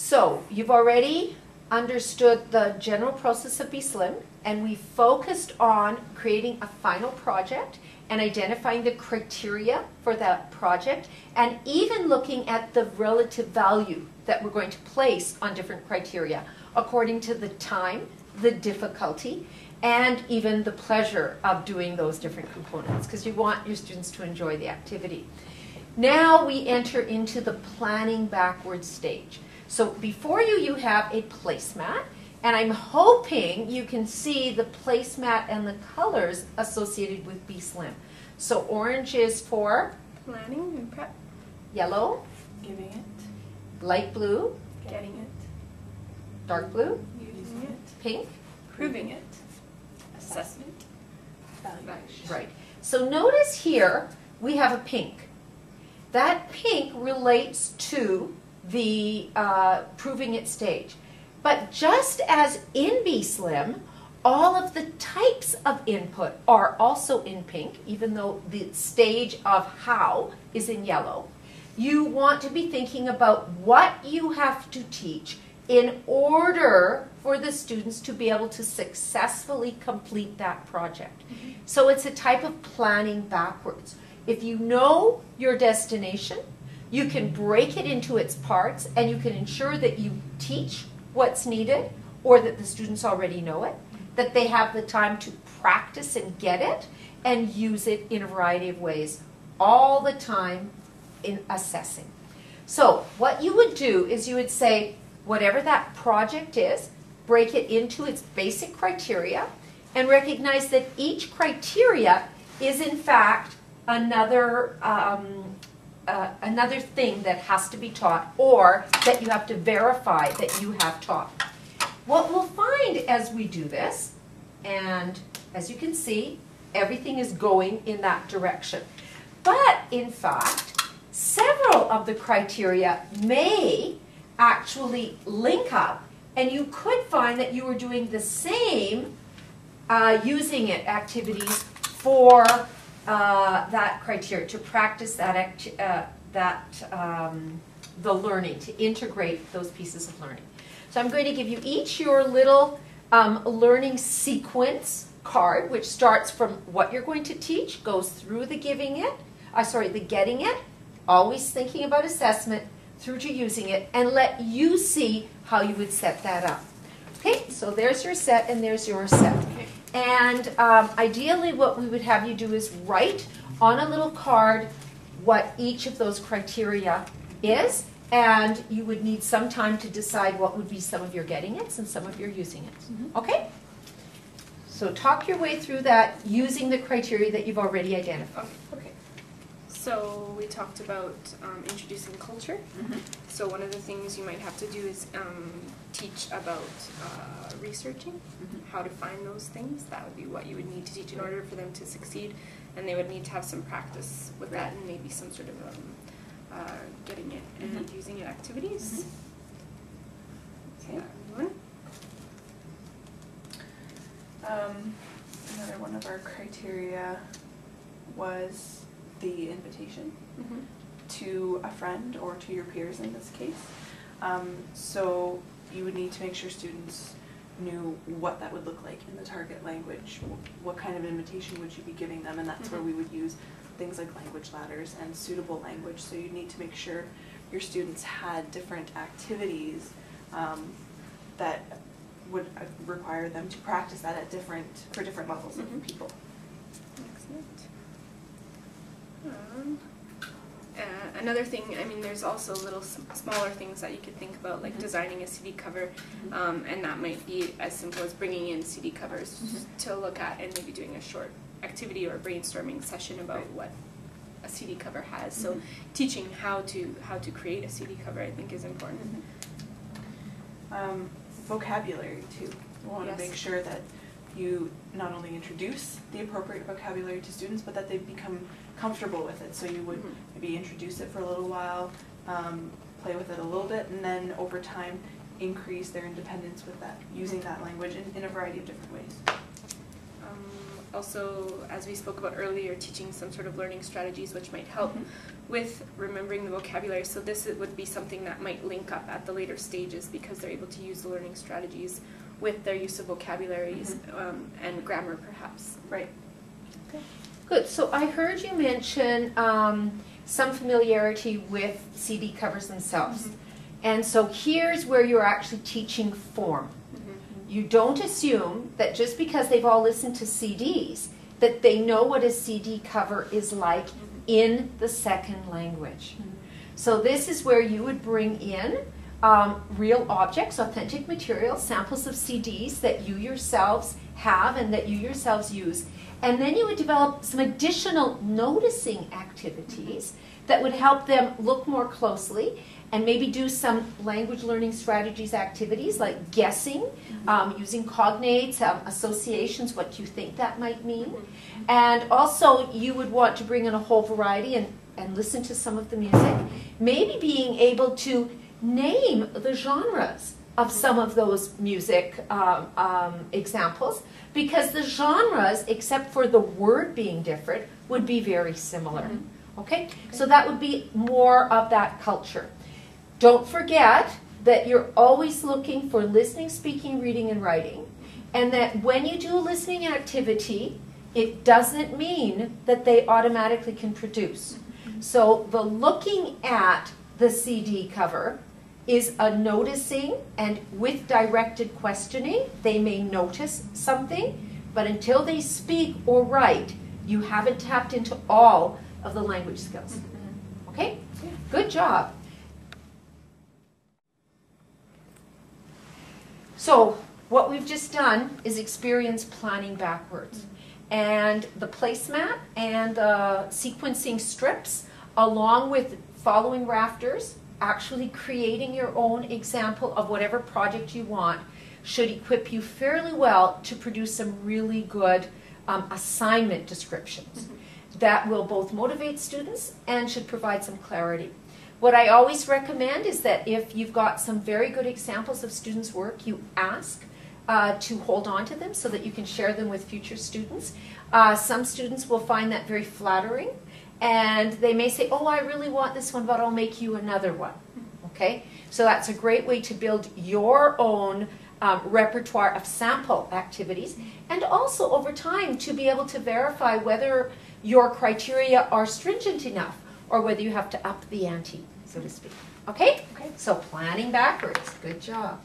So you've already understood the general process of Be Slim, and we focused on creating a final project and identifying the criteria for that project, and even looking at the relative value that we're going to place on different criteria according to the time, the difficulty, and even the pleasure of doing those different components, because you want your students to enjoy the activity. Now we enter into the planning backwards stage. So before you, you have a placemat, and I'm hoping you can see the placemat and the colors associated with Be Slim. So orange is for planning and prep. Yellow, Giving it. light blue, Getting it. dark blue, Using it. pink. Proving it. Assessment. Evaluation. Right. So notice here we have a pink. That pink relates to the proving it stage. But just as in Be Slim, all of the types of input are also in pink, even though the stage of how is in yellow. You want to be thinking about what you have to teach in order for the students to be able to successfully complete that project. So it's a type of planning backwards. If you know your destination, you can break it into its parts, and you can ensure that you teach what's needed, or that the students already know it, that they have the time to practice and get it, and use it in a variety of ways all the time in assessing. So what you would do is you would say, whatever that project is, break it into its basic criteria, and recognize that each criteria is in fact another another thing that has to be taught, or that you have to verify that you have taught. What we'll find as we do this, and as you can see, everything is going in that direction. But in fact, several of the criteria may actually link up, and you could find that you were doing the same using it activities for that criteria, to practice that the learning, to integrate those pieces of learning. So I'm going to give you each your little learning sequence card, which starts from what you're going to teach, goes through the giving it, the getting it, always thinking about assessment, through to using it, and let you see how you would set that up. Okay, so there's your set, and there's your set. And ideally what we would have you do is write on a little card what each of those criteria is, and you would need some time to decide what would be some of your getting it and some of your using it. Okay? So talk your way through that using the criteria that you've already identified. Okay. So we talked about introducing culture. So one of the things you might have to do is teach about researching, how to find those things. That would be what you would need to teach in order for them to succeed, and they would need to have some practice with that, and maybe some sort of getting it and using it activities. Okay. Another one of our criteria was the invitation to a friend, or to your peers in this case. So you would need to make sure students knew what that would look like in the target language. What kind of invitation would you be giving them? And that's where we would use things like language ladders and suitable language. So you need to make sure your students had different activities that would require them to practice that at for different levels of people. Excellent. Another thing, I mean, there's also little smaller things that you could think about, like designing a CD cover, and that might be as simple as bringing in CD covers to look at, and maybe doing a short activity or brainstorming session about what a CD cover has. So teaching how to create a CD cover, I think, is important. Vocabulary too. We want to make sure that you not only introduce the appropriate vocabulary to students, but that they become comfortable with it. So you would maybe introduce it for a little while, play with it a little bit, and then over time increase their independence with that, using that language in a variety of different ways. also, as we spoke about earlier, teaching some sort of learning strategies which might help with remembering the vocabulary. So this would be something that might link up at the later stages because they're able to use the learning strategies with their use of vocabularies and grammar perhaps. Right. Okay. Good. So I heard you mention some familiarity with CD covers themselves. And so here's where you're actually teaching form. You don't assume that just because they've all listened to CDs that they know what a CD cover is like in the second language. So this is where you would bring in real objects, authentic materials, samples of CDs that you yourselves have and that you yourselves use. And then you would develop some additional noticing activities that would help them look more closely and maybe do some language learning strategies activities like guessing, using cognates, associations, what you think that might mean. And also you would want to bring in a whole variety and listen to some of the music. Maybe being able to name the genres of some of those music examples, because the genres, except for the word being different, would be very similar. Okay? So that would be more of that culture. Don't forget that you're always looking for listening, speaking, reading, and writing, and that when you do a listening activity, it doesn't mean that they automatically can produce. So the looking at the CD cover is a noticing, and with directed questioning, they may notice something, but until they speak or write, you haven't tapped into all of the language skills. Okay? Good job. So what we've just done is experience planning backwards. And the placemat and the sequencing strips, along with following rafters, actually creating your own example of whatever project you want, should equip you fairly well to produce some really good assignment descriptions that will both motivate students and should provide some clarity. What I always recommend is that if you've got some very good examples of students' work, you ask to hold on to them so that you can share them with future students. Some students will find that very flattering, and they may say, oh, I really want this one, but I'll make you another one. Okay? So that's a great way to build your own repertoire of sample activities, and also over time to be able to verify whether your criteria are stringent enough or whether you have to up the ante, so to speak. Okay? So planning backwards. Good job.